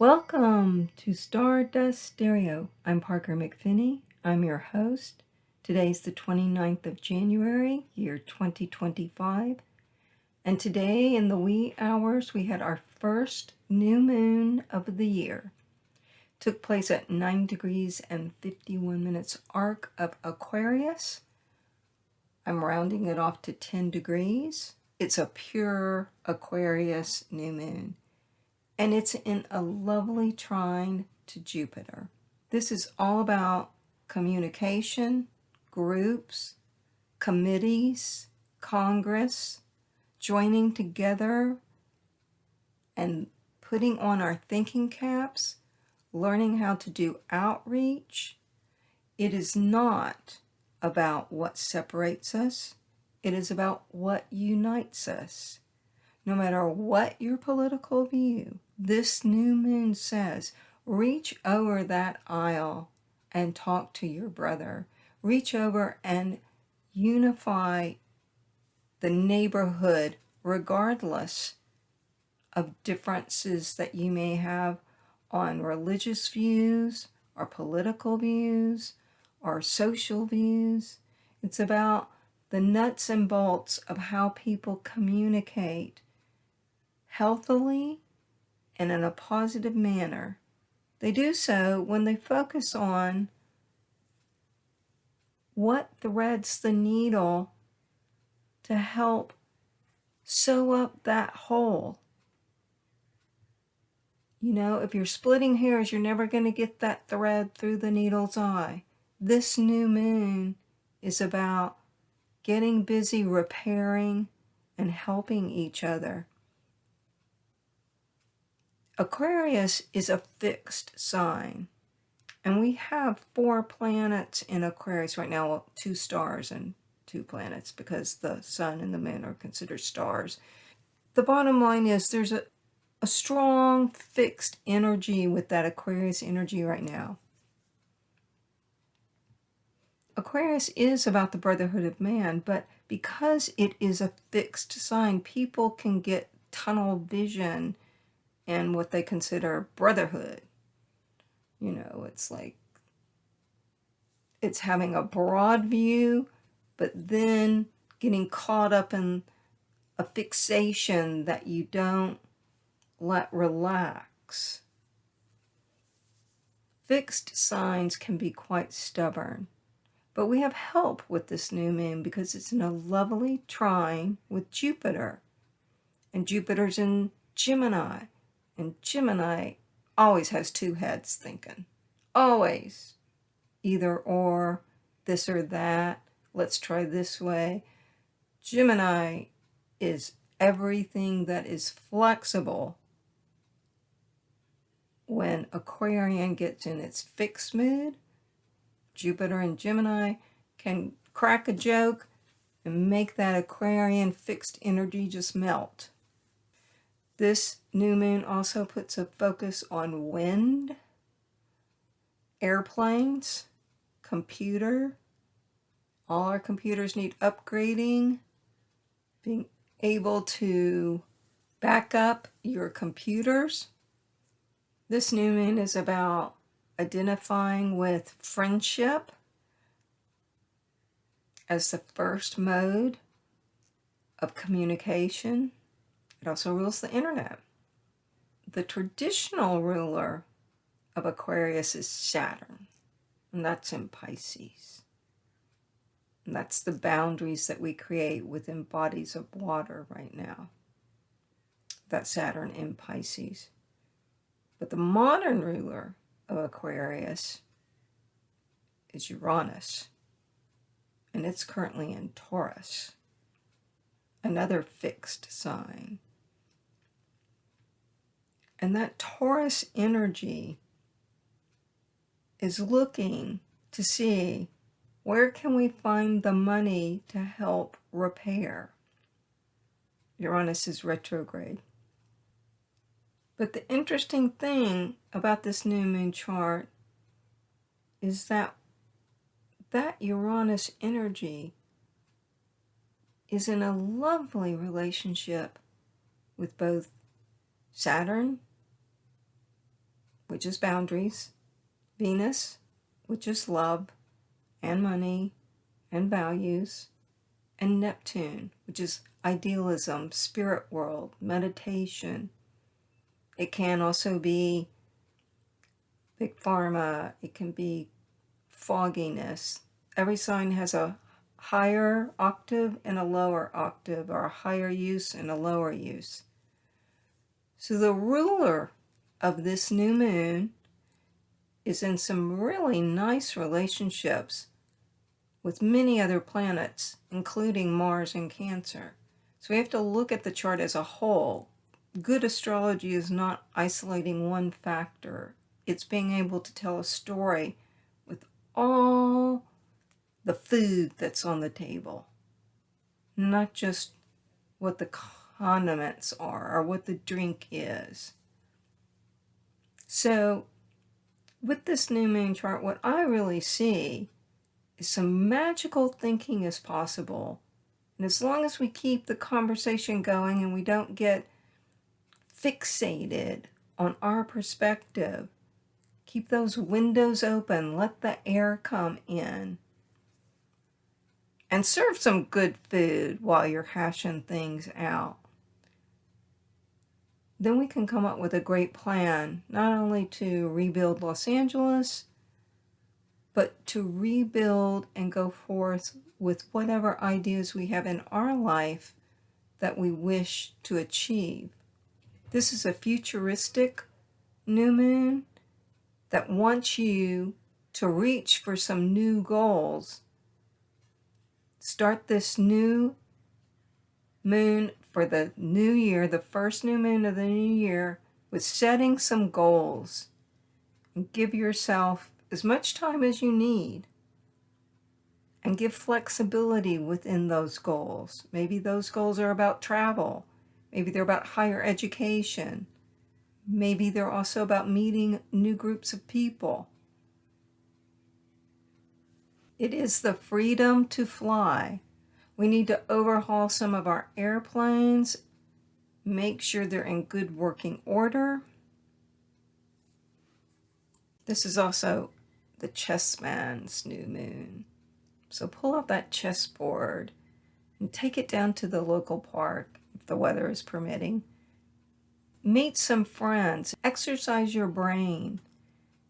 Welcome to Stardust Stereo. I'm Parker McPhinney. I'm your host. Today's the 29th of January, year 2025. And today in the wee hours, we had our first new moon of the year. Took place at 9 degrees and 51 minutes arc of Aquarius. I'm rounding it off to 10 degrees. It's a pure Aquarius new moon. And it's in a lovely trine to Jupiter. This is all about communication, groups, committees, Congress, joining together and putting on our thinking caps, learning how to do outreach. It is not about what separates us. It is about what unites us. No matter what your political view, this new moon says, reach over that aisle and talk to your brother. Reach over and unify the neighborhood regardless of differences that you may have on religious views or political views or social views. It's about the nuts and bolts of how people communicate healthily and in a positive manner. They do so when they focus on what threads the needle to help sew up that hole. You know, if you're splitting hairs, you're never going to get that thread through the needle's eye. This new moon is about getting busy repairing and helping each other. Aquarius is a fixed sign, and we have 4 planets in Aquarius right now, well, 2 stars and 2 planets, because the sun and the moon are considered stars. The bottom line is there's a strong fixed energy with that Aquarius energy right now. Aquarius is about the brotherhood of man, but because it is a fixed sign, people can get tunnel vision and what they consider brotherhood. You know, it's like it's having a broad view, but then getting caught up in a fixation that you don't let relax. Fixed signs can be quite stubborn, but we have help with this new moon because it's in a lovely trine with Jupiter, and Jupiter's in Gemini. And Gemini always has 2 heads thinking. Always. Either or, this or that, let's try this way. Gemini is everything that is flexible. When Aquarian gets in its fixed mood, Jupiter and Gemini can crack a joke and make that Aquarian fixed energy just melt. This new moon also puts a focus on wind, airplanes, computer. All our computers need upgrading. Being able to back up your computers. This new moon is about identifying with friendship as the first mode of communication. It also rules the internet. The traditional ruler of Aquarius is Saturn, and that's in Pisces. And that's the boundaries that we create within bodies of water right now. That's Saturn in Pisces. But the modern ruler of Aquarius is Uranus, and it's currently in Taurus, another fixed sign. And that Taurus energy is looking to see where can we find the money to help repair. Uranus is retrograde. But the interesting thing about this new moon chart is that Uranus energy is in a lovely relationship with both Saturn which is boundaries, Venus, which is love and money and values, and Neptune, which is idealism, spirit world, meditation. It can also be big pharma, it can be fogginess. Every sign has a higher octave and a lower octave, or a higher use and a lower use. So the ruler of this new moon is in some really nice relationships with many other planets, including Mars and Cancer. So we have to look at the chart as a whole. Good astrology is not isolating one factor. It's being able to tell a story with all the food that's on the table, not just what the condiments are or what the drink is. So with this new moon chart, what I really see is some magical thinking is possible. And as long as we keep the conversation going and we don't get fixated on our perspective, keep those windows open, let the air come in, and serve some good food while you're hashing things out, then we can come up with a great plan, not only to rebuild Los Angeles, but to rebuild and go forth with whatever ideas we have in our life that we wish to achieve. This is a futuristic new moon that wants you to reach for some new goals. Start this new moon for the new year, the first new moon of the new year, with setting some goals. And give yourself as much time as you need. And give flexibility within those goals. Maybe those goals are about travel. Maybe they're about higher education. Maybe they're also about meeting new groups of people. It is the freedom to fly. We need to overhaul some of our airplanes, make sure they're in good working order. This is also the chessman's new moon. So pull out that chessboard and take it down to the local park if the weather is permitting. Meet some friends, exercise your brain,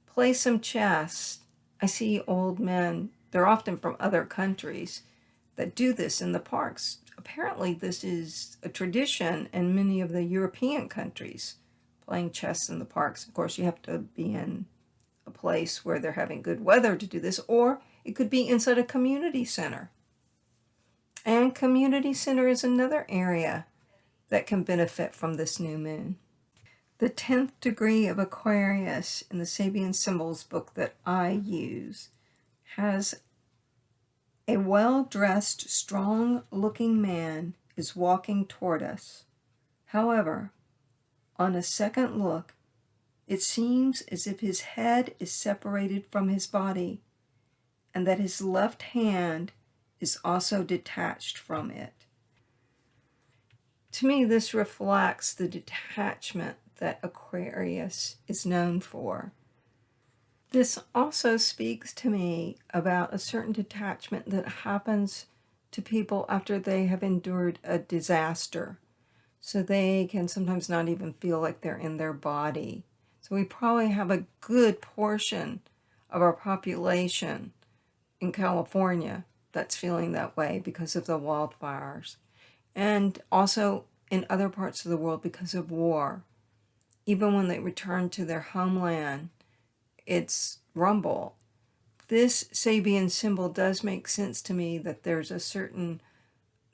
play some chess. I see old men, they're often from other countries, that do this in the parks. Apparently this is a tradition in many of the European countries, playing chess in the parks. Of course, you have to be in a place where they're having good weather to do this, or it could be inside a community center. And community center is another area that can benefit from this new moon. The 10th degree of Aquarius in the Sabian Symbols book that I use has a well-dressed, strong-looking man is walking toward us. However, on a second look, it seems as if his head is separated from his body and that his left hand is also detached from it. To me, this reflects the detachment that Aquarius is known for. This also speaks to me about a certain detachment that happens to people after they have endured a disaster. So they can sometimes not even feel like they're in their body. So we probably have a good portion of our population in California that's feeling that way because of the wildfires. And also in other parts of the world because of war. Even when they return to their homeland, it's rumble. This Sabian symbol does make sense to me, that there's a certain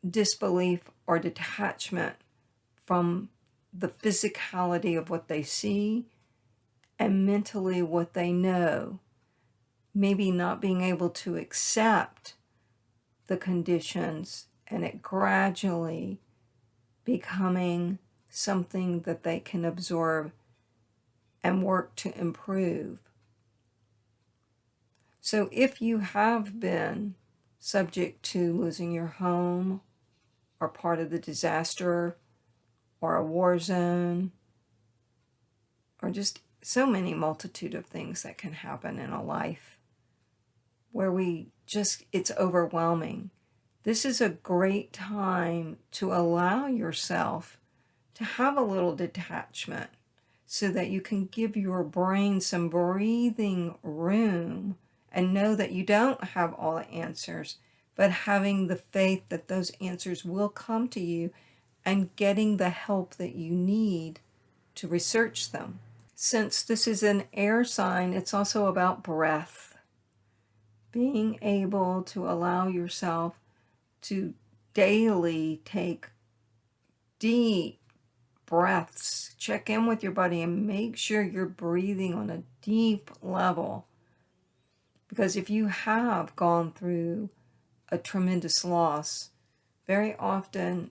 disbelief or detachment from the physicality of what they see and mentally what they know. Maybe not being able to accept the conditions and it gradually becoming something that they can absorb and work to improve. So if you have been subject to losing your home or part of the disaster or a war zone or just so many multitude of things that can happen in a life where it's overwhelming. This is a great time to allow yourself to have a little detachment so that you can give your brain some breathing room and know that you don't have all the answers, but having the faith that those answers will come to you and getting the help that you need to research them. Since this is an air sign, it's also about breath. Being able to allow yourself to daily take deep breaths. Check in with your body and make sure you're breathing on a deep level. Because if you have gone through a tremendous loss, very often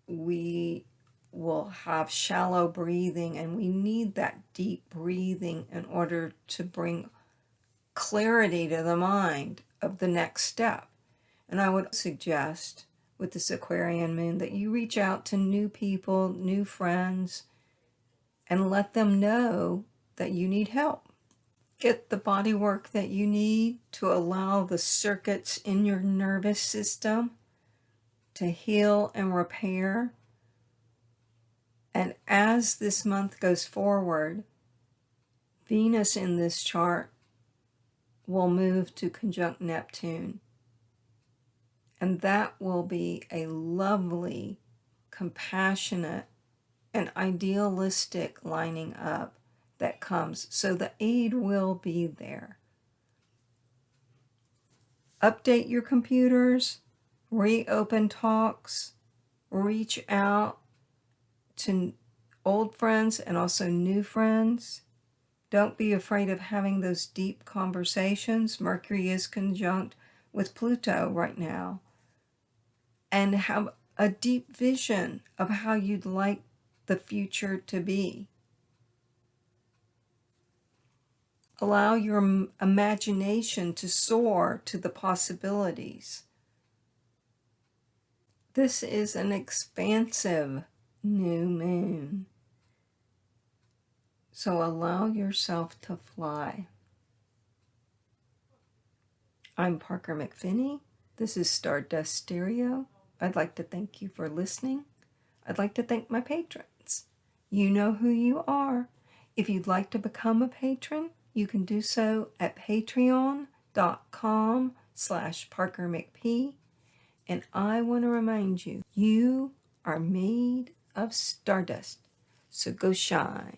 we will have shallow breathing, and we need that deep breathing in order to bring clarity to the mind of the next step. And I would suggest with this Aquarian moon that you reach out to new people, new friends, and let them know that you need help. Get the body work that you need to allow the circuits in your nervous system to heal and repair. And as this month goes forward, Venus in this chart will move to conjunct Neptune. And that will be a lovely, compassionate, and idealistic lining up that comes. So the aid will be there. Update your computers, reopen talks, reach out to old friends and also new friends. Don't be afraid of having those deep conversations. Mercury is conjunct with Pluto right now. And have a deep vision of how you'd like the future to be. Allow your imagination to soar to the possibilities. This is an expansive new moon. So allow yourself to fly. I'm Parker McPhinney. This is Stardust Stereo. I'd like to thank you for listening. I'd like to thank my patrons. You know who you are. If you'd like to become a patron, you can do so at patreon.com/ParkerMcP. And I want to remind you, you are made of stardust. So go shine.